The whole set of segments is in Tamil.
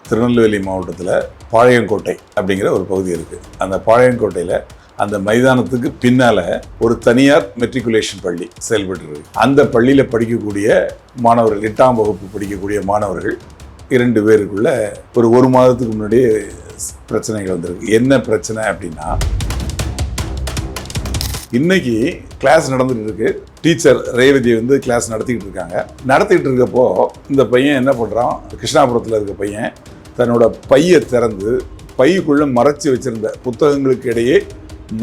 திருநெல்வேலி மாவட்டத்தில் பாளையங்கோட்டை அப்படிங்கிற ஒரு பகுதி இருக்குது. அந்த பாளையங்கோட்டையில் அந்த மைதானத்துக்கு பின்னால் ஒரு தனியார் மெட்ரிகுலேஷன் பள்ளி செயல்பட்டு இருக்கு. அந்த பள்ளியில் படிக்கக்கூடிய மாணவர்கள் 8ஆம் வகுப்பு படிக்கக்கூடிய மாணவர்கள் 2 பேருக்குள்ள ஒரு மாதத்துக்கு முன்னாடியே பிரச்சனைகள் வந்திருக்கு. என்ன பிரச்சனை அப்படின்னா, இன்னைக்கு கிளாஸ் நடந்துட்டு இருக்கு. டீச்சர் ரேவதி கிளாஸ் நடத்திக்கிட்டு இருக்காங்க. நடத்திக்கிட்டு இருக்கப்போ இந்த பையன் என்ன பண்ணுறான், கிருஷ்ணாபுரத்தில் இருக்க பையன் தன்னோட பையை திறந்து பைக்குள்ளே மறைச்சி வச்சிருந்த புத்தகங்களுக்கு இடையே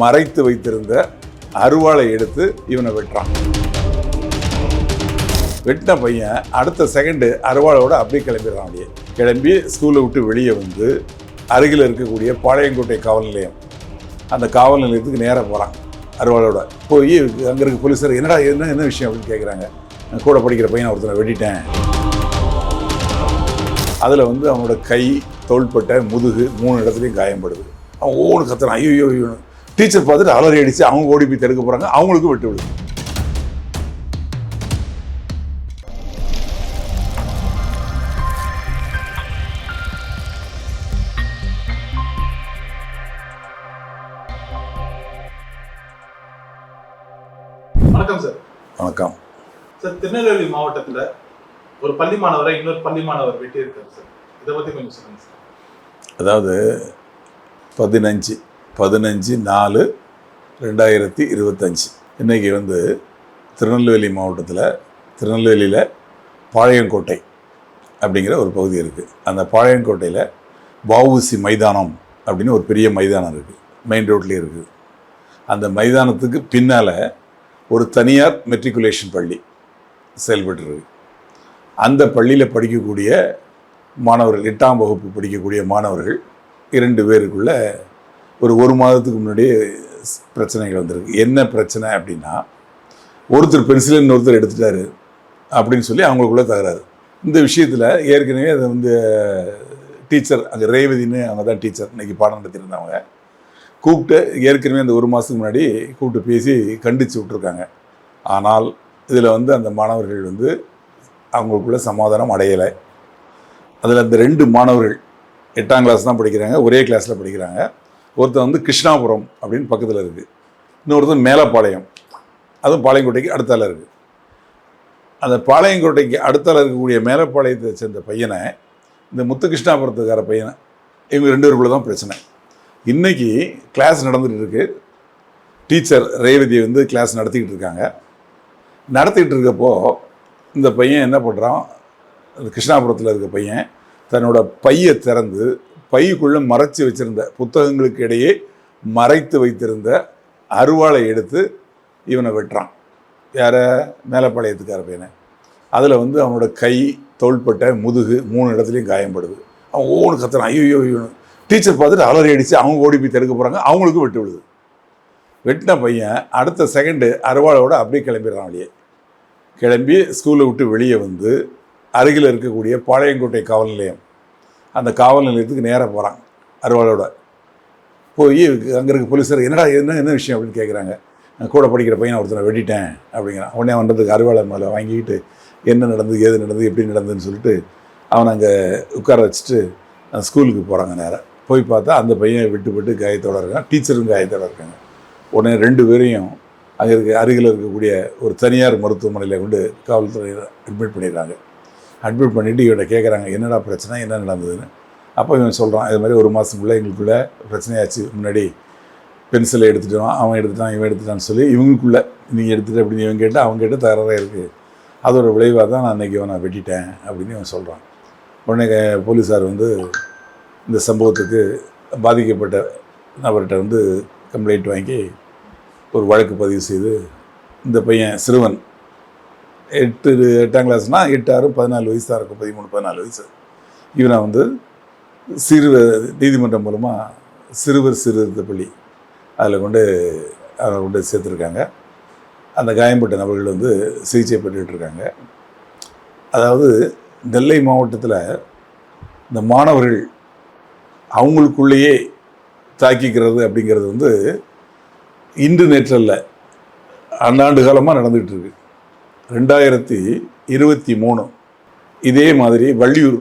மறைத்து வைத்திருந்த அருவாளை எடுத்து இவனை வெட்டுறான். வெட்டின பையன் அடுத்த செகண்டு அருவாளோட அப்படியே கிளம்பிடுறான். அப்படியே கிளம்பி ஸ்கூலை விட்டு வெளியே வந்து அருகில் இருக்கக்கூடிய பாளையங்கோட்டை காவல் நிலையம், அந்த காவல் நிலையத்துக்கு நேராக போகிறான். அருவாளோட போய் அங்கே இருக்க போலீஸார் என்னடா என்ன விஷயம் அப்படின்னு கேட்குறாங்க. கூட படிக்கிற பையனை ஒருத்தனை வெட்டிட்டேன். அதில் அவனோட கை, தோள்பட்டை, முதுகு 3 இடத்துலையும் காயப்படுது. அவன் ஓடு கத்துறான், ஐயோ ஐயோ. டீச்சர் பார்த்துட்டு அலறி அடித்து அவங்க ஓடி போய் தடுக்க போகிறாங்க. அவங்களுக்கும் வெட்டு விடுது. வணக்கம் சார். வணக்கம் சார், திருநெல்வேலி மாவட்டத்தில் ஒரு பள்ளி மாணவரை இன்னொரு பள்ளி மாணவர் வெட்டி இருக்காரு சார். இதை பற்றி கொஞ்சம் சொல்லுங்க சார். அதாவது 15/4/2025 இன்றைக்கி திருநெல்வேலி மாவட்டத்தில் திருநெல்வேலியில் பாளையங்கோட்டை அப்படிங்கிற ஒரு பகுதி இருக்குது. அந்த பாளையங்கோட்டையில் வஉசி மைதானம் அப்படின்னு ஒரு பெரிய மைதானம் இருக்குது. மெயின் ரோட்லேயே இருக்குது. அந்த மைதானத்துக்கு பின்னால் ஒரு தனியார் மெட்ரிகுலேஷன் பள்ளி செயல்பட்டு இருக்கு. அந்த பள்ளியில் படிக்கக்கூடிய மாணவர்கள் 8ஆம் வகுப்பு படிக்கக்கூடிய மாணவர்கள் 2 பேருக்குள்ள ஒரு மாதத்துக்கு முன்னாடியே பிரச்சனைகள் வந்திருக்கு. என்ன பிரச்சனை அப்படின்னா, ஒருத்தர் பென்சில் இன்னொருத்தர் எடுத்துட்டாரு அப்படின்னு சொல்லி அவங்களுக்குள்ள தகராறு. இந்த விஷயத்தில் ஏற்கனவே அதை டீச்சர், அங்கே ரேவதின்னு அவங்க தான் டீச்சர், இன்றைக்கி பாடம் நடத்தியிருந்தவங்க, கூப்பிட்டு ஏற்கனவே அந்த 1 மாதத்துக்கு முன்னாடி கூப்பிட்டு பேசி கண்டித்து விட்ருக்காங்க. ஆனால் இதில் அந்த மாணவர்கள் அவங்களுக்குள்ள சமாதானம் அடையலை. அதில் அந்த 2 மாணவர்கள் 8ஆம் கிளாஸ் தான் படிக்கிறாங்க, ஒரே கிளாஸில் படிக்கிறாங்க. ஒருத்தர் கிருஷ்ணாபுரம் அப்படின்னு பக்கத்தில் இருக்குது, இன்னொருத்தர் மேலப்பாளையம், அதுவும் பாளையங்கோட்டைக்கு அடுத்தால இருக்குது. அந்த பாளையங்கோட்டைக்கு அடுத்தால இருக்கக்கூடிய மேலப்பாளையத்தை சேர்ந்த பையனை இந்த கிருஷ்ணாபுரத்துக்கார பையனை, இவங்க 2 பேருக்குள்ள தான் பிரச்சனை. இன்றைக்கி கிளாஸ் நடந்துகிட்டு இருக்கு. டீச்சர் ரேவதி கிளாஸ் நடத்திக்கிட்டு இருக்காங்க. நடத்திக்கிட்டு இருக்கப்போ இந்த பையன் என்ன பண்ணுறான், கிருஷ்ணாபுரத்தில் இருக்க பையன் தன்னோட பையை திறந்து பைக்குள்ளே மறைச்சி வச்சுருந்த புத்தகங்களுக்கு இடையே மறைத்து வைத்திருந்த அருவாளை எடுத்து இவனை வெட்டுறான். யாரை? மேலப்பாளையத்துக்கார பையனை. அதில் அவனோட கை, தோள்பட்டை, முதுகு 3 இடத்துலையும் காயப்படுது. அவன் ஓடு கத்துறான், ஐயோ ஐயோ. டீச்சர் பார்த்துட்டு அலறி அடித்து அவங்க ஓடி போய் தடுக்க போகிறாங்க. அவங்களுக்கும் வெட்டு விடுது. வெட்டின பையன் அடுத்த செகண்டு அருவாளோட அப்படியே கிளம்பிடுறான். அப்படியே கிளம்பி ஸ்கூலை விட்டு வெளியே வந்து அருகில் இருக்கக்கூடிய பாளையங்கோட்டை காவல் நிலையம், அந்த காவல் நிலையத்துக்கு நேராக போகிறான். அருவாளோட போய் அங்கே இருக்க போலீஸார் என்னடா என்ன விஷயம் அப்படின்னு கேட்குறாங்க. கூட படிக்கிற பையனை ஒருத்தனை வெட்டிட்டேன் அப்படிங்கிறான். உடனே வந்ததுக்கு அருவாளை மேலே வாங்கிக்கிட்டு என்ன நடந்தது, ஏது நடந்தது, எப்படி நடந்ததுன்னு சொல்லிட்டு அவனை அங்கே உட்கார வச்சுட்டு ஸ்கூலுக்கு போகிறாங்க. நேராக போய் பார்த்தா அந்த பையன் விட்டு காயத்தோடு இருக்கான், டீச்சரும் காயத்தோடு இருக்காங்க. உடனே 2 பேரையும் அங்கே அருகில் இருக்கக்கூடிய ஒரு தனியார் மருத்துவமனையில் கொண்டு காவல்துறையில் அட்மிட் பண்ணிடுறாங்க. அட்மிட் பண்ணிவிட்டு இவனை கேட்குறாங்க, என்னடா பிரச்சனை, என்ன நடந்ததுன்னு. அப்போ இவன் சொல்கிறான், இது மாதிரி 1 மாதத்துக்குள்ளே எங்களுக்குள்ளே பிரச்சனையாச்சு. முன்னாடி பென்சிலை எடுத்துட்டான், அவன் எடுத்துட்டான், இவன் எடுத்துட்டான்னு சொல்லி இவங்களுக்குள்ளே நீங்கள் எடுத்துகிட்டு அப்படின்னு இவன் கேட்டு அவங்க கேட்டு தகராறாக இருக்குது. அதோட விளைவாக தான் நான் இன்றைக்கி இவனை வெட்டிட்டேன் அப்படின்னு இவன் சொல்கிறான். உடனே போலீஸார் இந்த சம்பவத்துக்கு பாதிக்கப்பட்ட நபர்கிட்ட கம்ப்ளைண்ட் வாங்கி ஒரு வழக்கு பதிவு செய்து இந்த பையன் சிறுவன் 8ஆம் கிளாஸ்னால் 8, 6, 14 வயசு தான் இருக்கும், 13, 14 வயசு. இவனை நீதிமன்றம் மூலமாக சிறுவர் சீர்திருத்த பள்ளி அதில் அவனை கொண்டு சேர்த்துருக்காங்க. அந்த காயம்பட்ட நபர்கள் சிகிச்சை பெற்றுக்கிட்டு இருக்காங்க. அதாவது நெல்லை மாவட்டத்தில் இந்த மாணவர்கள் அவங்களுக்குள்ளேயே தாக்கிக்கிறது அப்படிங்கிறது இன்று நேற்றல்ல, அண்ணாண்டு காலமாக நடந்துகிட்டு இருக்கு. 2023 இதே மாதிரி வள்ளியூர்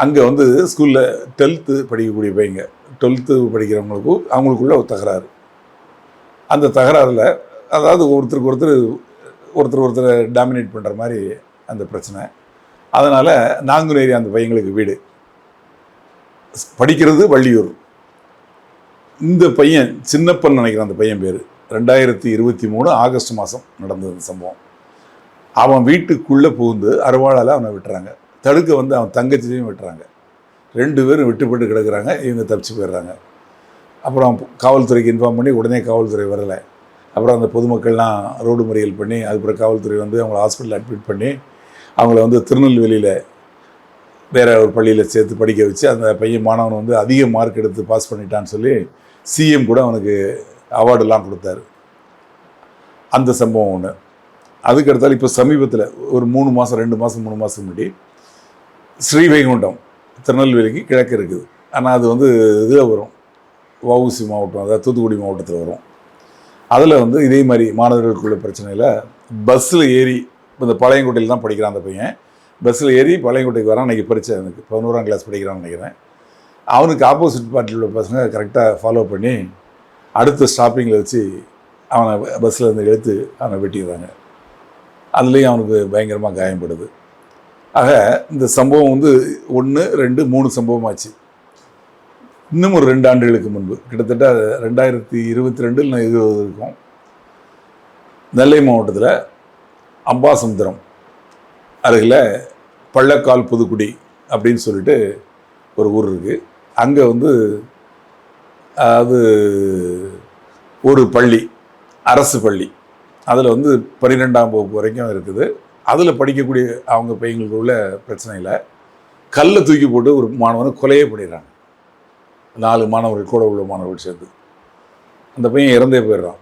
அங்கே வந்து ஸ்கூலில் 12th படிக்கக்கூடிய பையங்க 12th படிக்கிறவங்களுக்கும் அவங்களுக்குள்ள ஒரு தகராறு. அந்த தகராறில் அதாவது ஒருத்தர் டாமினேட் பண்ணுற மாதிரி அந்த பிரச்சனை. அதனால் நாங்குநேரி அந்த பையங்களுக்கு வீடு, படிக்கிறது வள்ளியூர். இந்த பையன் சின்னப்பன் நினைக்கிறேன் அந்த பையன் பேர். 2023 ஆகஸ்ட் மாதம் நடந்தது இந்த சம்பவம். அவன் வீட்டுக்குள்ளே புகுந்து அருவாளால் அவனை விட்டுறாங்க. தடுக்க வந்து அவன் தங்கச்சியும் விட்டுறாங்க. 2 பேரும் விட்டுப்பட்டு கிடக்குறாங்க. இவங்க தப்பிச்சு போயிடுறாங்க. அப்புறம் காவல்துறைக்கு இன்ஃபார்ம் பண்ணி உடனே காவல்துறை வரலை. அப்புறம் அந்த பொதுமக்கள்லாம் ரோடு மறியல் பண்ணி அதுக்கப்புறம் காவல்துறை வந்து அவங்கள ஹாஸ்பிட்டலில் அட்மிட் பண்ணி அவங்கள வந்து திருநெல்வேலியில் வேறு ஒரு பள்ளியில் சேர்த்து படிக்க வச்சு அந்த பையன் மாணவன் வந்து அதிக மார்க் எடுத்து பாஸ் பண்ணிட்டான்னு சொல்லி சிஎம் கூட அவனுக்கு அவார்டெல்லாம் கொடுத்தாரு. அந்த சம்பவம் ஒன்று. அதுக்கடுத்தாலும் இப்போ சமீபத்தில் ஒரு 3 மாதம் 2 மாதம் 3 மாதம் முன்னாடி ஸ்ரீவைகுண்டம் திருநெல்வேலிக்கு கிழக்கு இருக்குது. ஆனால் அது வந்து இதில் வரும், வஉசி மாவட்டம், அதாவது தூத்துக்குடி மாவட்டத்தில் வரும். அதில் வந்து இதே மாதிரி மாணவர்களுக்குள்ள பிரச்சனையில் பஸ்ஸில் ஏறி, இந்த பாளையங்கோட்டையில் தான் படிக்கிறான் அந்த பையன். பஸ்ஸில் ஏறி பாளையங்கோட்டைக்கு வரான். அன்றைக்கி பரிச்சை எனக்கு 11ஆம் கிளாஸ் படிக்கிறான்னு நினைக்கிறேன். அவனுக்கு ஆப்போசிட் பார்ட்டியில் உள்ள பசங்க கரெக்டாக ஃபாலோ பண்ணி அடுத்த ஸ்டாப்பிங்கில் வச்சு அவனை பஸ்ஸில் இருந்து எடுத்து அவனை வெட்டிடுறாங்க. அதுலேயும் அவனுக்கு பயங்கரமாக காயப்படுது. ஆக இந்த சம்பவம் வந்து 1, 2, 3 சம்பவம் ஆச்சு. இன்னும் ஒரு 2 ஆண்டுகளுக்கு முன்பு, கிட்டத்தட்ட 2022 இல்லை 20 இருக்கும், நெல்லை மாவட்டத்தில் அம்பாசமுத்திரம் அருகில் பள்ளக்கால் புதுக்குடி அப்படின்னு சொல்லிட்டு ஒரு ஊர் இருக்குது. அங்கே வந்து அதாவது ஒரு பள்ளி, அரசு பள்ளி, அதில் வந்து 12ஆம் வகுப்பு வரைக்கும் இருக்குது. அதில் படிக்கக்கூடிய அவங்க பையங்களுக்கு உள்ள பிரச்சனையில் கல்லை தூக்கி போட்டு ஒரு மாணவனை கொலையே பண்ணிடுறாங்க. 4 மாணவர்கள் கூட உள்ள மாணவர்கள் சேர்ந்து அந்த பையன் இறந்தே போயிடுறான்.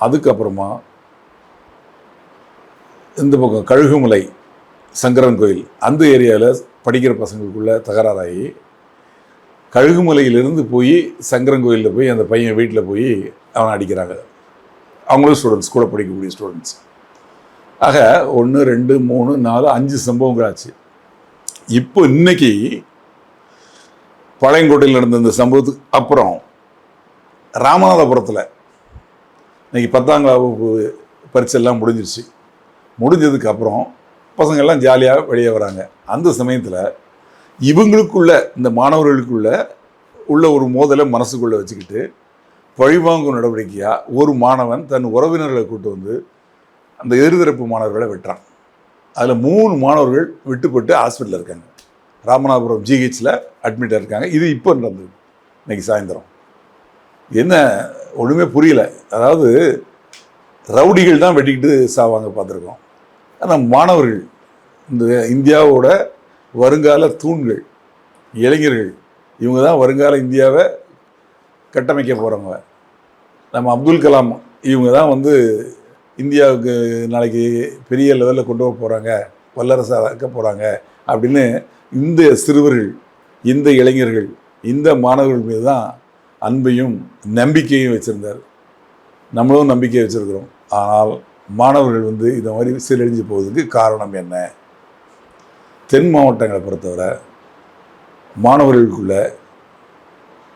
அதுக்கப்புறமா இந்த பக்கம் கழுகுமலை சங்கரன் கோயில் அந்த ஏரியாவில் படிக்கிற பசங்களுக்குள்ள தகராறாகி கழுகுமலையிலிருந்து போய் சங்கரன் கோயிலில் போய் அந்த பையன் வீட்டில் போய் அவனை அடிக்கிறாங்க. அவங்களும் ஸ்டூடெண்ட்ஸ், கூட படிக்கக்கூடிய ஸ்டூடெண்ட்ஸ். ஆக 1, 2, 3, 4, 5 சம்பவங்கள் ஆச்சு. இப்போ இன்னைக்கு பாளையங்கோட்டையில் நடந்த இந்த சம்பவத்துக்கு அப்புறம் ராமநாதபுரத்தில் இன்னைக்கு 10ஆம் வகுப்பு பரீட்சையெல்லாம் முடிஞ்சிருச்சு. முடிஞ்சதுக்கு அப்புறம் பசங்கள்லாம் ஜாலியாக வெளியே வராங்க. அந்த சமயத்தில் இவங்களுக்குள்ள, இந்த மாணவர்களுக்குள்ள உள்ள ஒரு மோதலை மனசுக்குள்ளே வச்சுக்கிட்டு பழிவாங்கும் நடவடிக்கையாக ஒரு மாணவன் தன் உறவினர்களை கூட்டு வந்து அந்த எதிர்தரப்பு மாணவர்களை வெட்டுறான். அதில் 3 மாணவர்கள் விட்டுப்பட்டு ஹாஸ்பிட்டலில் இருக்காங்க. ராமநாதபுரம் ஜிஹெச்சில் அட்மிட்டாக இருக்காங்க. இது இப்போ நடந்தது இன்னைக்கு சாயந்தரம். என்ன ஒன்றுமே புரியல. அதாவது ரவுடிகள் தான் வெட்டிக்கிட்டு சாவாங்க பார்த்துருக்கோம். ஆனால் மாணவர்கள், இந்த இந்தியாவோட வருங்கால தூண்கள், இளைஞர்கள், இவங்க தான் வருங்கால இந்தியாவை கட்டமைக்க போகிறவங்க. நம்ம அப்துல் கலாம் இவங்க தான் வந்து இந்தியாவுக்கு நாளைக்கு பெரிய லெவலில் கொண்டு போக போகிறாங்க, வல்லரசாக ஆக்க போகிறாங்க அப்படின்னு இந்த சிறுவர்கள், இந்த இளைஞர்கள், இந்த மாணவர்கள் மீது தான் அன்பையும் நம்பிக்கையும் வச்சுருந்தார். நம்மளும் நம்பிக்கை வச்சுருக்கிறோம். ஆனால் மாணவர்கள் வந்து இந்த மாதிரி சீரழிஞ்சு போவதுக்கு காரணம் என்ன? தென் மாவட்டங்களை பொறுத்தவரை மாணவர்களுக்குள்ள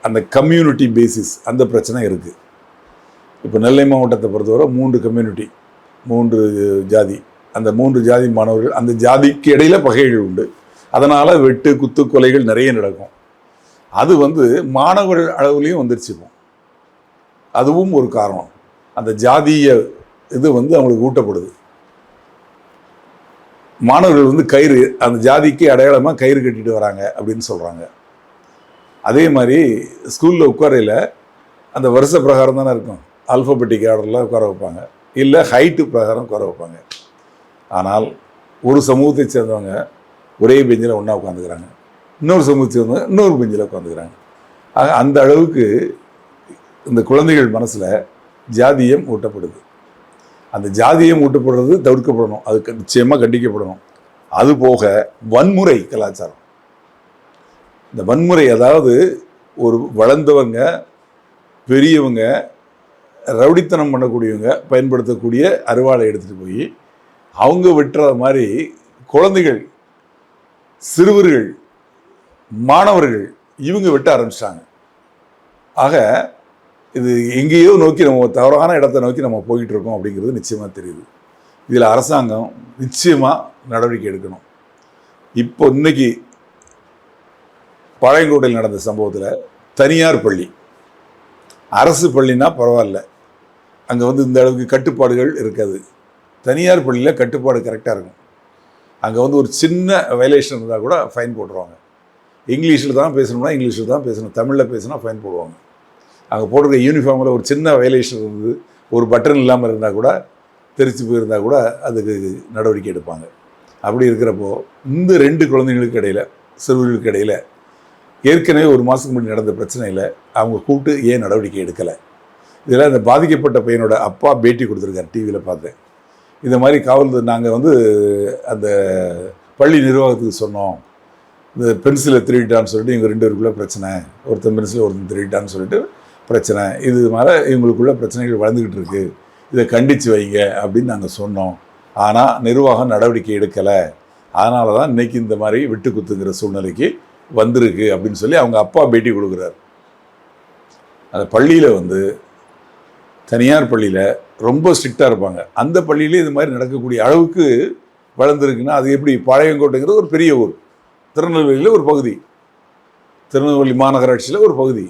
அந்த கம்யூனிட்டி பேசிஸ் அந்த பிரச்சனை இருக்குது. இப்போ நெல்லை மாவட்டத்தை பொறுத்தவரை 3 கம்யூனிட்டி, 3 ஜாதி. அந்த 3 ஜாதி மாணவர்கள், அந்த ஜாதிக்கு இடையில பகைகள் உண்டு. அதனால் வெட்டு குத்து கொலைகள் நிறைய நடக்கும். அது வந்து மாணவர்கள் அளவுலேயும் வந்துருச்சுப்போம். அதுவும் ஒரு காரணம். அந்த ஜாதிய இது வந்து அவங்களுக்கு ஊட்டப்படுது. மாணவர்கள் வந்து கயிறு, அந்த ஜாதிக்கு அடையாளமாக கயிறு கட்டிட்டு வராங்க அப்படின்னு சொல்கிறாங்க. அதே மாதிரி ஸ்கூலில் உட்காரையில் அந்த வருஷ பிரகாரம் தானே இருக்கும், ஆல்ஃபபெட்டிக் ஆர்டரில் உட்கார வைப்பாங்க, இல்லை ஹைட்டு பிரகாரம் உட்கார வைப்பாங்க. ஆனால் ஒரு சமூகத்தை சேர்ந்தவங்க ஒரே பெஞ்சில் ஒன்றா உட்காந்துக்கிறாங்க, இன்னொரு சமூகத்தை சேர்ந்தவங்க இன்னொரு பெஞ்சில் உட்காந்துக்கிறாங்க. ஆக அந்த அளவுக்கு இந்த குழந்தைகள் மனசில் ஜாதியம் ஊட்டப்படுது. அந்த ஜாதியம் ஊட்டப்படுறது தவிர்க்கப்படணும், அது நிச்சயமாக கண்டிக்கப்படணும். அதுபோக வன்முறை கலாச்சாரம், இந்த வன்முறை, அதாவது ஒரு வளர்ந்தவங்க, பெரியவங்க, ரவுடித்தனம் பண்ணக்கூடியவங்க பயன்படுத்தக்கூடிய அருவாளை எடுத்துகிட்டு போய் அவங்க வெட்டுற மாதிரி குழந்தைகள், சிறுவர்கள் மாணவர்கள் இவங்க வெட்ட ஆரம்பிச்சிட்டாங்க. ஆக இது எங்கேயோ நோக்கி நம்ம தவறான இடத்தை நோக்கி நம்ம போய்கிட்டு இருக்கோம் அப்படிங்கிறது நிச்சயமாக தெரியுது. இதில் அரசாங்கம் நிச்சயமாக நடவடிக்கை எடுக்கணும். இப்போ இன்னைக்கு பாளையங்கோட்டையில் நடந்த சம்பவத்தில் தனியார் பள்ளி, அரசு பள்ளினா பரவாயில்ல, அங்கே வந்து இந்த அளவுக்கு கட்டுப்பாடுகள் இருக்காது. தனியார் பள்ளியில் கட்டுப்பாடு கரெக்டாக இருக்கும். அங்கே வந்து ஒரு சின்ன வயலேஷன் இருந்தால் கூட ஃபைன் போட்டுருவாங்க. இங்கிலீஷில் தான் பேசணும்னா இங்கிலீஷில் தான் பேசணும், தமிழில் பேசினா ஃபைன் போடுவாங்க. அங்கே போட்டிருக்க யூனிஃபார்மில் ஒரு சின்ன வயலேஷன் இருந்து ஒரு பட்டன் இல்லாமல் இருந்தால் கூட, தெரிச்சு போயிருந்தால் கூட அதுக்கு நடவடிக்கை எடுப்பாங்க. அப்படி இருக்கிறப்போ இந்த 2 குழந்தைங்களுக்கு இடையில், சிறுவர்களுக்கு இடையில் ஏற்கனவே ஒரு மாதத்துக்கு முன்னாடி நடந்த பிரச்சனையில் அவங்க கூப்பிட்டு ஏன் நடவடிக்கை எடுக்கலை? இதில் அந்த பாதிக்கப்பட்ட பையனோட அப்பா பேட்டி கொடுத்துருக்காரு, டிவியில் பார்த்தேன். இந்த மாதிரி காவல் நாங்கள் வந்து அந்த பள்ளி நிர்வாகத்துக்கு சொன்னோம், இந்த பென்சிலை திருடிட்டான்னு சொல்லிட்டு இவங்க 2 பேருக்குள்ளே பிரச்சனை, ஒருத்தன் பென்சில் ஒருத்தன் திருடிட்டான்னு சொல்லிட்டு பிரச்சனை, இது மாதிரி இவங்களுக்குள்ள பிரச்சனைகள் வளர்ந்துக்கிட்டு இருக்கு, இதை கண்டித்து வைங்க அப்படின்னு நாங்கள் சொன்னோம். ஆனால் நிர்வாகம் நடவடிக்கை எடுக்கலை. அதனால தான் இன்றைக்கி இந்த மாதிரி விட்டு குத்துங்கிற சூழ்நிலைக்கு வந்திருக்கு அப்படின்னு சொல்லி அவங்க அப்பா பேட்டி கொடுக்குறாரு. அந்த பள்ளியில் வந்து தனியார் பள்ளியில் ரொம்ப ஸ்ட்ரிக்டாக இருப்பாங்க. அந்த பள்ளியிலே இது மாதிரி நடக்கக்கூடிய அளவுக்கு வளர்ந்துருக்குன்னா அது எப்படி? பாளையங்கோட்டைங்கிறது ஒரு பெரிய ஊர், திருநெல்வேலியில் ஒரு பகுதி, திருநெல்வேலி மாநகராட்சியில் ஒரு பகுதி.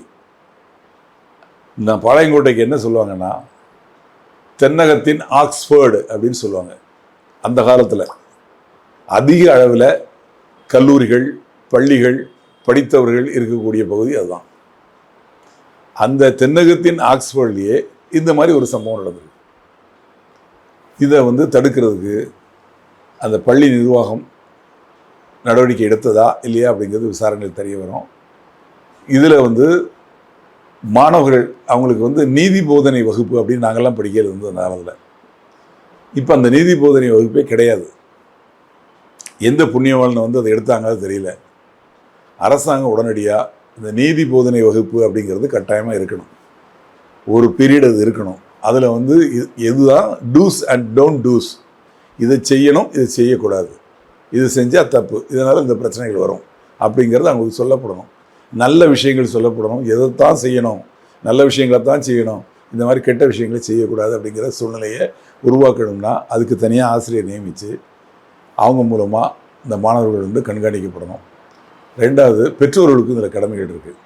இந்த பாளையங்கோட்டைக்கு என்ன சொல்லுவாங்கன்னா தென்னகத்தின் ஆக்ஸ்ஃபோர்டு அப்படின்னு சொல்லுவாங்க. அந்த காலத்தில் அதிக அளவில் கல்லூரிகள், பள்ளிகள், படித்தவர்கள் இருக்கக்கூடிய பகுதி அதுதான். அந்த தென்னகத்தின் ஆக்ஸ்ஃபோர்ட்லேயே இந்த மாதிரி ஒரு சம்பவம் நடந்தது. இதை வந்து தடுக்கிறதுக்கு அந்த பள்ளி நிர்வாகம் நடவடிக்கை எடுத்ததா இல்லையா அப்படிங்கிறது விசாரணையில் தெரிய வரும். இதில் வந்து மாணவர்கள் அவங்களுக்கு வந்து நீதி போதனை வகுப்பு அப்படின்னு நாங்கள்லாம் படிக்கிறது வந்து அந்த காலத்தில். இப்போ அந்த நீதி போதனை வகுப்பே கிடையாது. எந்த புண்ணியவாளனை வந்து அதை எடுத்தாங்க தெரியல. அரசாங்கம் உடனடியாக இந்த நீதி போதனை வகுப்பு அப்படிங்கிறது கட்டாயமாக இருக்கணும். ஒரு பீரியட் அது இருக்கணும். அதில் வந்து எதுதான் டூஸ் அண்ட் டோன்ட் டூஸ், இதை செய்யணும், இதை செய்யக்கூடாது, இது செஞ்சால் தப்பு, இதனால் இந்த பிரச்சனைகள் வரும் அப்படிங்கிறது அவங்களுக்கு சொல்லப்படணும். நல்ல விஷயங்கள் சொல்லப்படணும், எதைத்தான் செய்யணும், நல்ல விஷயங்களை தான் செய்யணும், இந்த மாதிரி கெட்ட விஷயங்களை செய்யக்கூடாது அப்படிங்கிற சூழ்நிலையை உருவாக்கணும்னா அதுக்கு தனியாக ஆசிரியர் நியமித்து அவங்க மூலமாக இந்த மாணவர்கள் வந்து கண்காணிக்கப்படணும். 2வது, பெற்றோர்களுக்கும் இதில் கடமைகள் இருக்குது.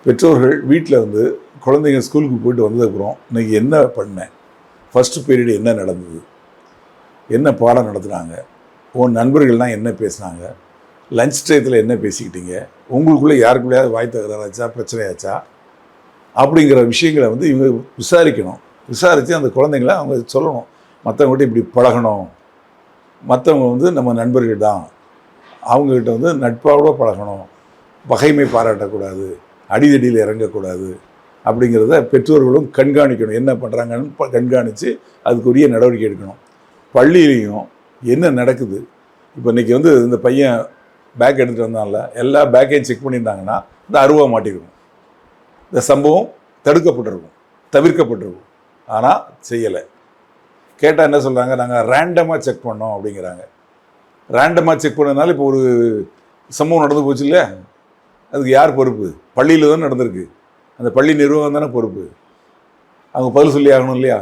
பெற்றோர்கள் வீட்டில் வந்து குழந்தைங்க ஸ்கூலுக்கு போயிட்டு வந்ததுக்கப்புறம் இன்றைக்கி என்ன பண்ணேன், ஃபஸ்ட்டு பீரியடு என்ன நடந்தது, என்ன பாடம் நடத்துனாங்க, உன் நண்பர்கள்லாம் என்ன பேசுனாங்க, லஞ்ச் டயத்தில் என்ன பேசிக்கிட்டீங்க, உங்களுக்குள்ளே யாருக்குள்ளேயாவது வாய் தகராறாச்சா, பிரச்சனையாச்சா அப்படிங்கிற விஷயங்களை வந்து இவங்க விசாரிக்கணும். விசாரித்து அந்த குழந்தைங்கள அவங்க சொல்லணும், மற்றவங்ககிட்ட இப்படி பழகணும், மற்றவங்க வந்து நம்ம நண்பர்கள் தான், அவங்கக்கிட்ட வந்து நட்பாவோட பழகணும், பகைமை பாராட்டக்கூடாது, அடிதடியில் இறங்கக்கூடாது அப்படிங்கிறத பெற்றோர்களும் கண்காணிக்கணும். என்ன பண்ணுறாங்கன்னு கண்காணித்து அதுக்குரிய நடவடிக்கை எடுக்கணும். பள்ளியிலையும் என்ன நடக்குது, இப்போ இன்றைக்கி வந்து இந்த பையன் பேக் எடுத்துகிட்டு வந்தால எல்லா பேக்கையும் செக் பண்ணியிருந்தாங்கன்னா இந்த அருவா மாட்டிருக்கும், இந்த சம்பவம் தடுக்கப்பட்டிருக்கும், தவிர்க்கப்பட்டிருக்கும். ஆனால் செய்யலை. கேட்டால் என்ன சொல்கிறாங்க, நாங்கள் ரேண்டமாக செக் பண்ணோம் அப்படிங்கிறாங்க. ரேண்டமாக செக் பண்ணதுனால இப்போ ஒரு சம்பவம் நடந்து போச்சு இல்லையா, அதுக்கு யார் பொறுப்பு? பள்ளியில் தான் நடந்திருக்கு, அந்த பள்ளி நிர்வாகம் தானே பொறுப்பு. அவங்க பதில் சொல்லி ஆகணும் இல்லையா?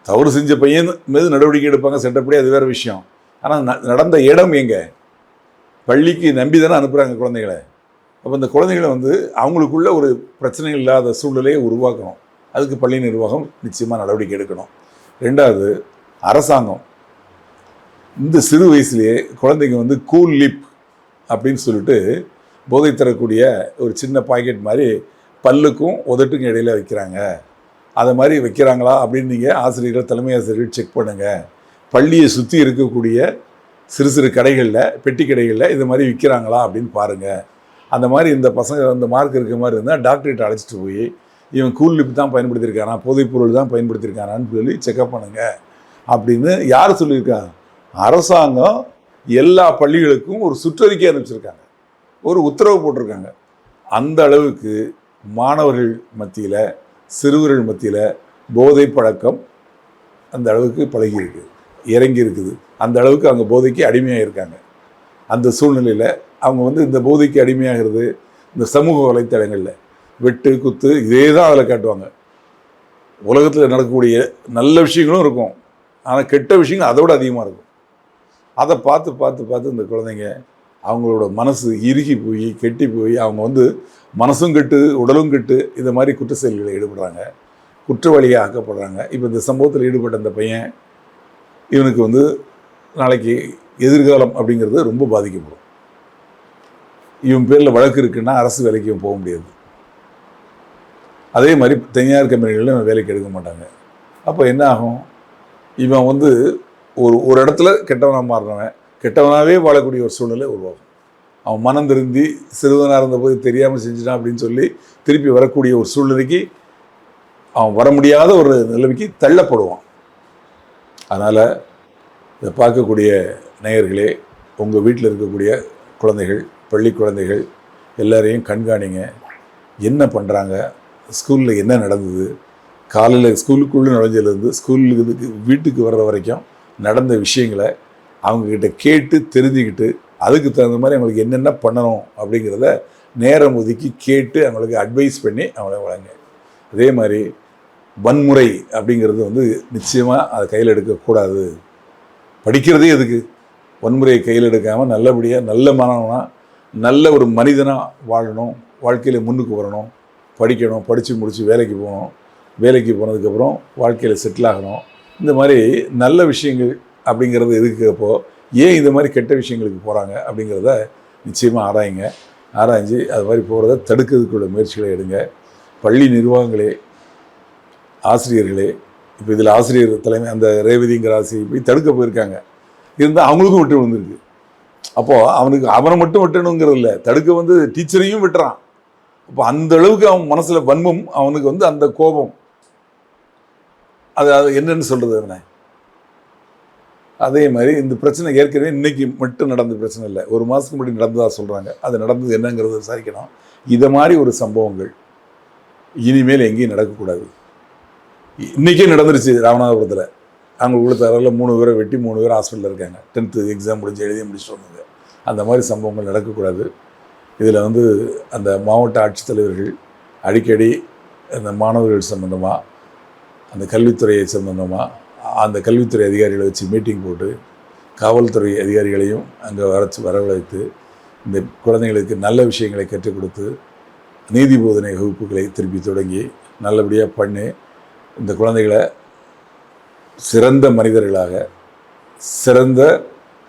தவறு செஞ்ச பையன் மீது நடவடிக்கை எடுப்பாங்க சட்டப்படி, அது வேறு விஷயம். ஆனால் நடந்த இடம் எங்கே? பள்ளிக்கு நம்பி தானே அனுப்புகிறாங்க குழந்தைகளை. அப்போ இந்த குழந்தைகளை வந்து அவங்களுக்குள்ள ஒரு பிரச்சனை இல்லாத சூழ்நிலையை உருவாக்கணும். அதுக்கு பள்ளி நிர்வாகம் நிச்சயமாக நடவடிக்கை எடுக்கணும். 2வது, அரசாங்கம் இந்த சிறு வயசுலேயே குழந்தைங்க வந்து கூல் லிப் அப்படின்னு சொல்லிட்டு போதை தரக்கூடிய ஒரு சின்ன பாக்கெட் மாதிரி பல்லுக்கும் உதட்டுக்கும் இடையில வைக்கிறாங்க. அதை மாதிரி வைக்கிறாங்களா அப்படின்னு நீங்கள் ஆசிரியர்கள், தலைமை ஆசிரியர்கள் செக் பண்ணுங்கள். பள்ளியை சுற்றி இருக்கக்கூடிய சிறு சிறு கடைகளில், பெட்டி கடைகளில் இது மாதிரி விற்கிறாங்களா அப்படின்னு பாருங்கள். அந்த மாதிரி இந்த பசங்க அந்த மார்க் இருக்கிற மாதிரி இருந்தால் டாக்டர்கிட்ட அழைச்சிட்டு போய் இவன் கூல் லிப் தான் பயன்படுத்தியிருக்கானா, போதைப்பொருள் தான் பயன்படுத்தியிருக்கானான்னு சொல்லி செக்அப் பண்ணுங்கள் அப்படின்னு யார் சொல்லியிருக்காங்க? அரசாங்கம் எல்லா பள்ளிகளுக்கும் ஒரு சுற்றறிக்கை அனுப்பிச்சிருக்காங்க, ஒரு உத்தரவு போட்டிருக்காங்க. அந்த அளவுக்கு மாணவர்கள் மத்தியில், சிறுவர்கள் மத்தியில் போதை பழக்கம் அந்த அளவுக்கு பழகியிருக்கு, இறங்கி இருக்குது. அந்த அளவுக்கு அவங்க போதைக்கு அடிமையாக இருக்காங்க. அந்த சூழ்நிலையில் அவங்க வந்து இந்த போதைக்கு அடிமையாகிறது இந்த சமூக வலைத்தளங்களில் வெட்டு குத்து இதே தான் அதில் காட்டுவாங்க. உலகத்தில் நடக்கக்கூடிய நல்ல விஷயங்களும் இருக்கும், ஆனால் கெட்ட விஷயங்கள் அதோட அதிகமாக இருக்கும். அதை பார்த்து பார்த்து பார்த்து இந்த குழந்தைங்க அவங்களோட மனசு இறுகி போய் கெட்டி போய் அவங்க வந்து மனசும் கெட்டு உடலும் கெட்டு இந்த மாதிரி குற்ற செயல்களில் ஈடுபடுறாங்க, குற்றவாளியாக ஆக்கப்படுறாங்க. இப்போ இந்த சம்பவத்தில் ஈடுபட்ட அந்த பையன் இவனுக்கு வந்து நாளைக்கு எதிர்காலம் அப்படிங்கிறது ரொம்ப பாதிக்கப்படும். இவன் பேரில் வழக்கு இருக்குன்னா அரசு வேலைக்கு இவன் போக முடியாது. அதே மாதிரி தனியார் கம்பெனிகளில் இவன் வேலைக்கு எடுக்க மாட்டாங்க. அப்போ என்ன ஆகும், இவன் வந்து ஒரு இடத்துல கெட்டவனாக மாறினவன் கெட்டவனாகவே வாழக்கூடிய ஒரு சூழ்நிலை உருவாகும். அவன் மனம் திருந்தி சிறுவனாக இருந்தபோது தெரியாமல் செஞ்சுட்டான் அப்படின்னு சொல்லி திருப்பி வரக்கூடிய ஒரு சூழ்நிலைக்கு அவன் வர முடியாத ஒரு நிலைமைக்கு தள்ளப்படுவான். அதனால் இதை பார்க்கக்கூடிய நேயர்களே, உங்கள் வீட்டில் இருக்கக்கூடிய குழந்தைகள், பள்ளி குழந்தைகள் எல்லாரையும் கண்காணிங்க. என்ன பண்ணுறாங்க, ஸ்கூலில் என்ன நடந்தது, காலையில் ஸ்கூலுக்குள்ளே நுழைஞ்சதுலேருந்து ஸ்கூலுக்கு வீட்டுக்கு வர்ற வரைக்கும் நடந்த விஷயங்களை அவங்கக்கிட்ட கேட்டு தெரிஞ்சுக்கிட்டு அதுக்கு தகுந்த மாதிரி அவங்களுக்கு என்னென்ன பண்ணணும் அப்படிங்கிறத நேரம் ஒதுக்கி கேட்டு அவங்களுக்கு அட்வைஸ் பண்ணி அவங்கள வழங்க. அதே மாதிரி வன்முறை அப்படிங்கிறது வந்து நிச்சயமாக அதை கையில் எடுக்கக்கூடாது. படிக்கிறதே எதுக்கு, வன்முறையை கையில் எடுக்காமல் நல்லபடியாக நல்ல மாணவனாக நல்ல ஒரு மனிதனாக வாழணும், வாழ்க்கையில் முன்னுக்கு வரணும், படிக்கணும், படித்து முடித்து வேலைக்கு போகணும், வேலைக்கு போனதுக்கப்புறம் வாழ்க்கையில் செட்டில் ஆகணும். இந்த மாதிரி நல்ல விஷயங்கள் அப்படிங்கிறது இருக்கிறப்போ ஏன் இந்த மாதிரி கெட்ட விஷயங்களுக்கு போகிறாங்க அப்படிங்கிறத நிச்சயமாக ஆராயுங்க. ஆராய்ஞ்சு அது மாதிரி போகிறத தடுக்கிறதுக்குள்ள முயற்சிகளை எடுங்க. பள்ளி நிர்வாகங்களே, ஆசிரியர்களே, இப்போ இதில் ஆசிரியர் தலைமை அந்த ரேவதிங்கிற ஆசிரியர் போய் தடுக்க போயிருக்காங்க, இருந்தால் அவங்களுக்கும் விட்டு விழுந்திருக்கு. அப்போது அவனை மட்டும் விட்டணுங்கிறது இல்லை, தடுக்க வந்து டீச்சரையும் விட்டுறான். அப்போ அந்த அளவுக்கு அவன் மனசில் வன்மம், அவனுக்கு வந்து அந்த கோபம், அது என்னன்னு சொல்கிறது என்ன. அதே மாதிரி இந்த பிரச்சனை ஏற்கனவே இன்றைக்கி மட்டும் நடந்த பிரச்சனை இல்லை, ஒரு மாதத்துக்கு முன்னாடி நடந்ததாக சொல்கிறாங்க. அது நடந்தது என்னங்கிறத விசாரிக்கணும். இதை மாதிரி ஒரு சம்பவங்கள் இனிமேல் எங்கேயும் நடக்கக்கூடாது. இன்றைக்கே நடந்துருச்சு ராமநாதபுரத்தில். அவங்க உள்ள தரவில் 3 பேரை வெட்டி 3 பேர் ஹாஸ்பிட்டலில் இருக்காங்க. 10th எக்ஸாம் எழுதி முடிச்சுட்டு வந்தாங்க. அந்த மாதிரி சம்பவங்கள் நடக்கக்கூடாது. இதில் வந்து அந்த மாவட்ட ஆட்சித்தலைவர்கள் அடிக்கடி அந்த மாணவர்கள் சம்பந்தமாக, அந்த கல்வித்துறையை சம்பந்தமாக அந்த கல்வித்துறை அதிகாரிகளை வச்சு மீட்டிங் போட்டு காவல்துறை அதிகாரிகளையும் அங்கே வரவழைத்து இந்த குழந்தைங்களுக்கு நல்ல விஷயங்களை கற்றுக் கொடுத்து நீதி போதனை வகுப்புகளை திருப்பி தொடங்கி நல்லபடியாக பண்ணி இந்த குழந்தைகளை சிறந்த மனிதர்களாக, சிறந்த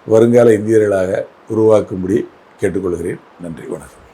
வருங்கால இந்தியர்களாக உருவாக்கும்படி கேட்டுக்கொள்கிறேன். நன்றி, வணக்கம்.